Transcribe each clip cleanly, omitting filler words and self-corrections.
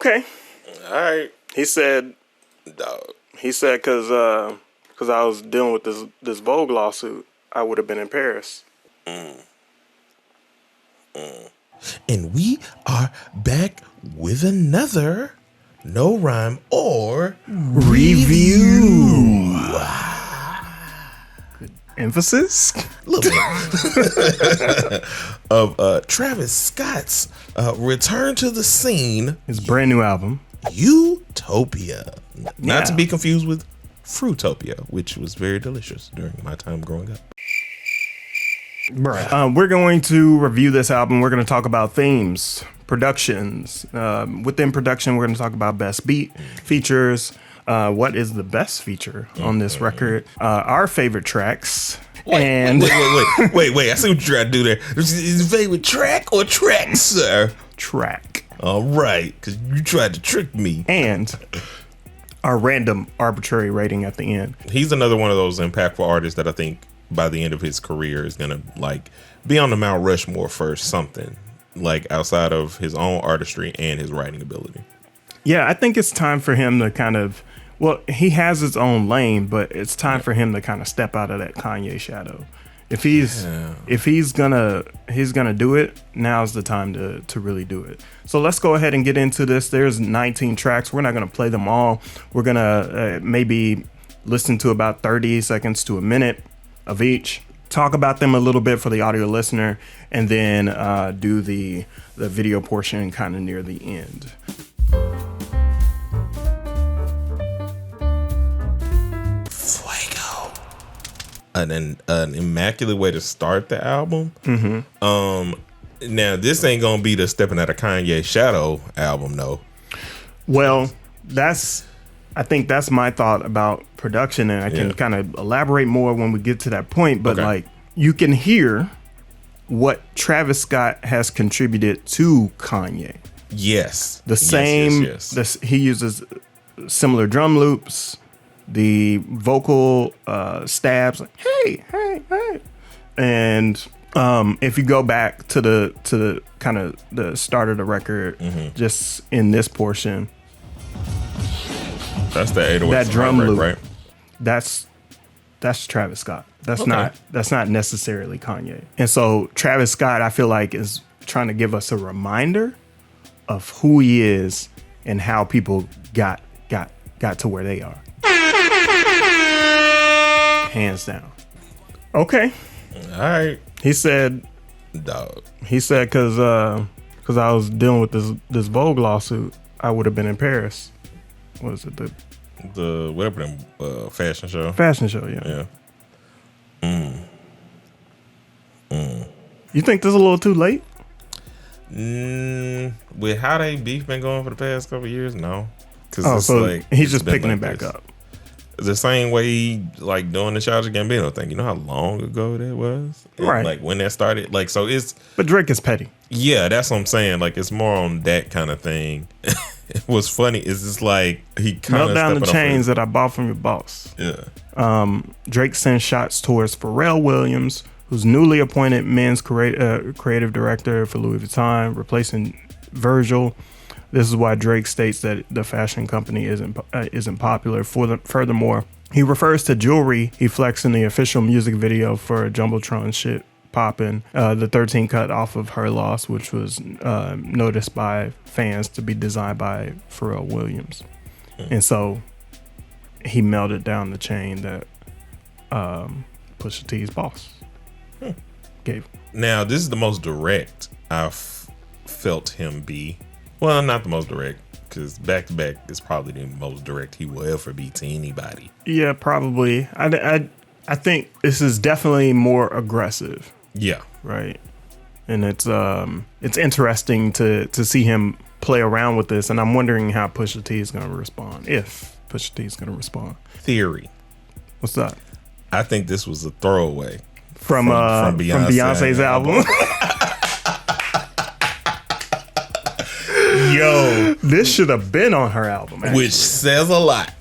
Okay. All right. He said, Dog. because I was dealing with this Vogue lawsuit, I would have been in Paris. And we are back with another No Rhyme or Review. Good emphasis. Little bit. Of Travis Scott's return to the scene. His brand new album, UTOPIA. Not to Yeah. be confused with Fruitopia, which was very delicious during my time growing up. Right. We're going to review this album. We're going to talk about themes, productions. Within production, we're going to talk about best beat, features, what is the best feature on this record, our favorite tracks. Wait, and wait. I see what you're trying to do there. Is it favorite track or tracks, sir? track. All right, because you tried to trick me. And our random arbitrary rating at the end. He's another one of those impactful artists that I think by the end of his career is going to like be on the Mount Rushmore for something like outside of his own artistry and his writing ability. Yeah, I think it's time for him to kind of, well, he has his own lane, but it's time for him to kind of step out of that Kanye shadow. If he's gonna do it, now's the time to really do it. So let's go ahead and get into this. There's 19 tracks. We're not gonna play them all. We're gonna maybe listen to about 30 seconds to a minute of each. Talk about them a little bit for the audio listener, and then do the video portion kind of near the end. An immaculate way to start the album. Mm-hmm. Now this ain't gonna be the Stepping Out of Kanye Shadow album, though. Well, I think that's my thought about production, and I can kind of elaborate more when we get to that point. But like, you can hear what Travis Scott has contributed to Kanye. Yes, the same. Yes. He uses similar drum loops. The vocal stabs, like hey, and if you go back to the kind of the start of the record, just in this portion, that's the 808 that drum loop, right? That's Travis Scott. That's not necessarily Kanye. And so Travis Scott, I feel like, is trying to give us a reminder of who he is and how people got to where they are. Hands down. Okay. All right. He said, dog. He said, because I was dealing with this Vogue lawsuit, I would have been in Paris. What is it? The whatever them fashion show. Fashion show, yeah. You think this is a little too late? With how they beef been going for the past couple of years, no. Because he's just picking it back up. The same way he like doing the Childish Gambino thing. You know how long ago that was? Right. Like when that started. Like, so it's. But Drake is petty. Yeah, that's what I'm saying. Like, it's more on that kind of thing. What's funny is it's like he kind of melt down the chains that I bought from your boss. Yeah. Drake sends shots towards Pharrell Williams, who's newly appointed men's creative director for Louis Vuitton, replacing Virgil. This is why Drake states that the fashion company isn't popular. Furthermore, he refers to jewelry he flexed in the official music video for Jumbotron Shit Poppin', the 13 cut off of Her Loss, which was noticed by fans to be designed by Pharrell Williams. And so he melted down the chain that Pusha T's boss gave. Now, this is the most direct I've felt him be. Well, not the most direct, because back to back is probably the most direct he will ever be to anybody. Yeah, probably. I think this is definitely more aggressive. Yeah. Right. And it's interesting to see him play around with this, and I'm wondering how Pusha T is going to respond. If Pusha T is going to respond. Theory. What's that? I think this was a throwaway from Beyonce's album. Yo, this should have been on her album, actually. Which says a lot.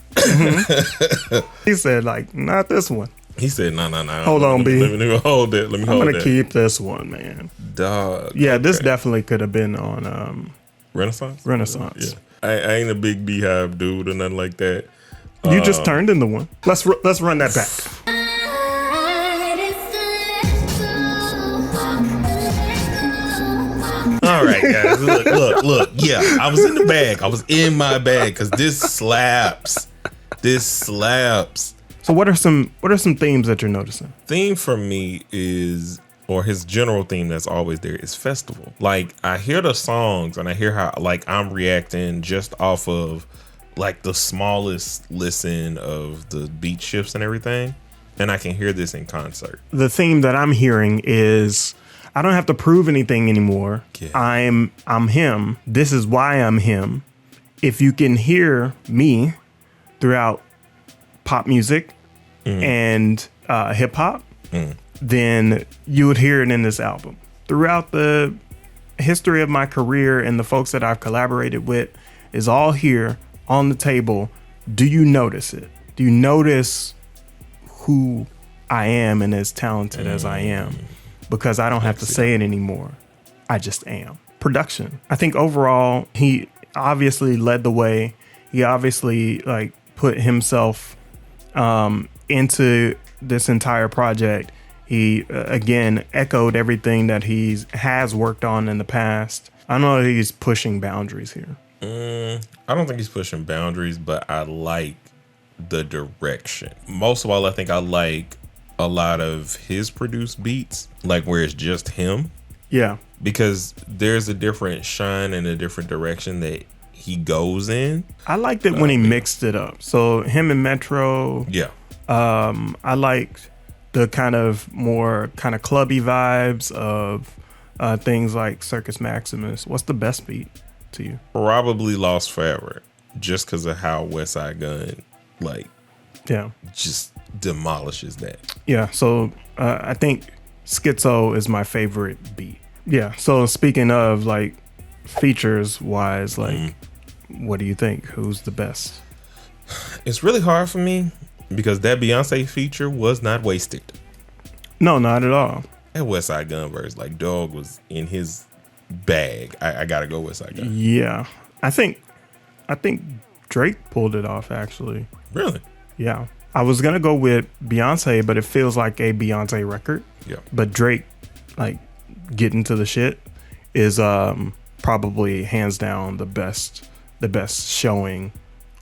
He said, like, not this one. He said, no. Hold on, B. Let me hold it. I'm going to keep this one, man. Dog. Yeah, okay. This definitely could have been on Renaissance. Renaissance. I ain't a big Beehive dude or nothing like that. You just turned into one. Let's run that back. All right, guys. Look. Yeah, I was in the bag. I was in my bag because this slaps. This slaps. So what are some themes that you're noticing? Theme for me is, or his general theme that's always there, is festival. Like, I hear the songs and I hear how, like, I'm reacting just off of, like, the smallest listen of the beat shifts and everything. And I can hear this in concert. The theme that I'm hearing is, I don't have to prove anything anymore. Yeah. I'm him. This is why I'm him. If you can hear me throughout pop music and hip hop, then you would hear it in this album. Throughout the history of my career and the folks that I've collaborated with is all here on the table. Do you notice it? Do you notice who I am and as talented as I am? Because I don't have to say it anymore. I just am. Production. I think overall, he obviously led the way. He obviously like put himself into this entire project. He again echoed everything that he has worked on in the past. I know that he's pushing boundaries here. I don't think he's pushing boundaries, but I like the direction. Most of all, I think I like a lot of his produced beats, like where it's just him. Yeah. Because there's a different shine and a different direction that he goes in. I liked it when he mixed it up. So him and Metro. Yeah. I liked the kind of more kind of clubby vibes of things like Circus Maximus. What's the best beat to you? Probably Lost Forever, just because of how West Side Gun just demolishes that. Yeah, so I think Schizo is my favorite beat. Yeah, so speaking of like features wise, like what do you think? Who's the best? It's really hard for me because that Beyonce feature was not wasted. No, not at all. That West Side Gun verse, like Dog was in his bag. I gotta go West Side Gun. Yeah, I think Drake pulled it off actually. Really? Yeah. I was gonna go with Beyonce, but it feels like a Beyonce record. Yeah. But Drake, like, getting to the shit is probably hands down the best showing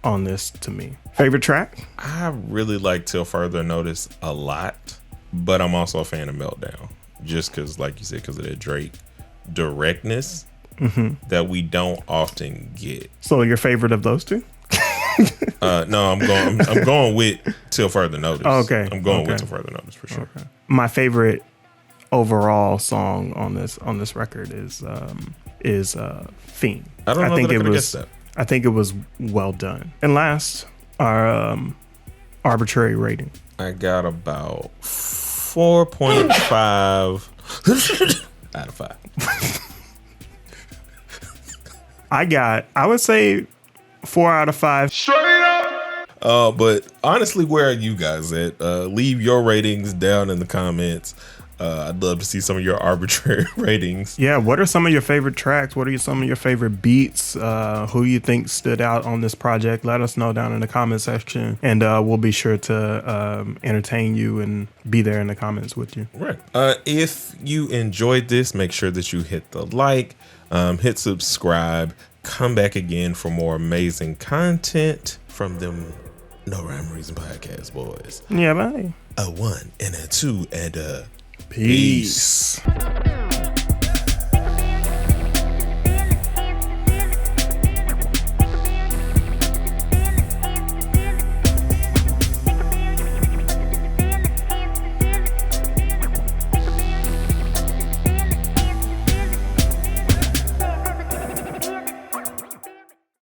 on this to me. Favorite track? I really like Till Further Notice a lot, but I'm also a fan of Meltdown, just because, like you said, because of that Drake directness that we don't often get. So your favorite of those two? No, I'm going with Till Further Notice. Oh, okay. I'm going with Till Further Notice for sure. Okay. My favorite overall song on this record is Fiend. I don't know that I could have guessed that. I think it was well done. And last, our arbitrary rating. I got about 4.5 out of 5. I would say 4 out of 5. Straight up. But honestly, where are you guys at? Leave your ratings down in the comments. I'd love to see some of your arbitrary ratings. Yeah, what are some of your favorite tracks? What are some of your favorite beats? Who you think stood out on this project? Let us know down in the comment section, and we'll be sure to entertain you and be there in the comments with you. Right. If you enjoyed this, make sure that you hit the like, hit subscribe, come back again for more amazing content from them No Rhyme or Reason podcast boys. Yeah, bye. A 1 and a 2 and a peace.